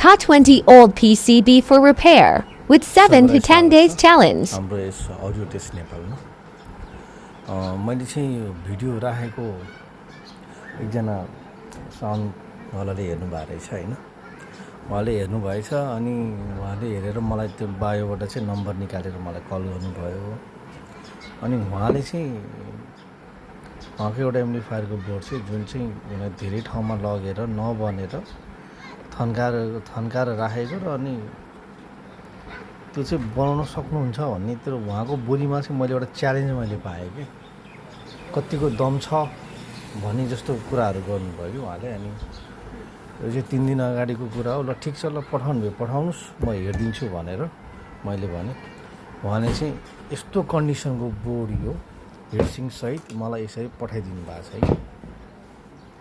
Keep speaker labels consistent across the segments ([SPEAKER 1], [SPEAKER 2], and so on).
[SPEAKER 1] Ka20 old PCB for repair with 7 to 10 days challenge.
[SPEAKER 2] हाम्रो यस audio test नेपालमा मैले चाहिँ यो भिडियो राखेको एकजना साउन्डवालाले हेर्नुभएको रहेछ होइन, उहाँले हेर्नुभएछ अनि उहाँले हेरेर मलाई त्यो बायोबाट चाहिँ नम्बर निकालेर मलाई कल गर्नुभयो। अनि उहाँले चाहिँ उहाँको एउटा एम्प्लिफायरको बोर्ड चाहिँ जुन चाहिँ धेरै ठाउँमा लगेर नबनेर थन्काएर राखेको र अनि त्यो चाहिँ बनाउन सक्नुहुन्छ भन्ने त्यो उहाँको बोलीमा चाहिँ मैले एउटा च्यालेन्ज मैले पाएँ कि कतिको दम छ भन्ने जस्तो कुराहरू गर्नुभयो कि उहाँले। अनि यो चाहिँ 3 दिन अगाडिको कुरा हो। ल ठिक छ, ल पठाउनुहोस् म हेरिदिन्छु भनेर मैले भने। उहाँले चाहिँ यस्तो कन्डिसनको बोर्ड यो हेडसिङ सहित मलाई यसरी पठाइदिनु भएको छ है।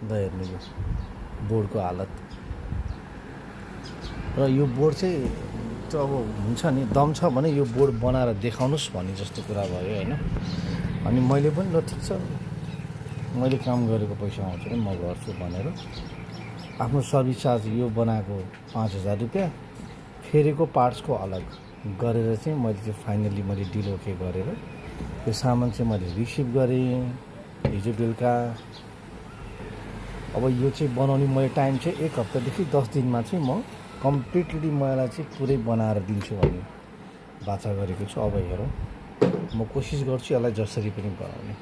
[SPEAKER 2] ल हेर्नु यो बोर्डको हालत र यो बोर्ड चाहिँ त्यो अब हुन्छ नि, दम छ भने यो बोर्ड बनाएर देखाउनुहोस् भन्ने जस्तो कुरा भयो होइन। अनि मैले पनि ल ठिक छ, मैले काम गरेको पैसा आउँछ नि म गर्छु भनेर आफ्नो सर्भिस चार्ज यो बनाएको 5,000 रुपियाँ फेरेको पार्ट्सको अलग गरेर चाहिँ मैले चाहिँ फाइनली मैले डिल ओके गरेर यो सामान चाहिँ मैले रिसिभ गरेँ हिजो बेलुका। अब यो चाहिँ बनाउने मैले टाइम चाहिँ 1 हप्तादेखि 10 दिनमा चाहिँ म कम्प्लिटली मलाई चाहिँ पुरै बनाएर दिन्छु भन्ने बाचा गरेको छु। अब हेरौँ, म कोसिस गर्छु यसलाई जसरी पनि बनाउने।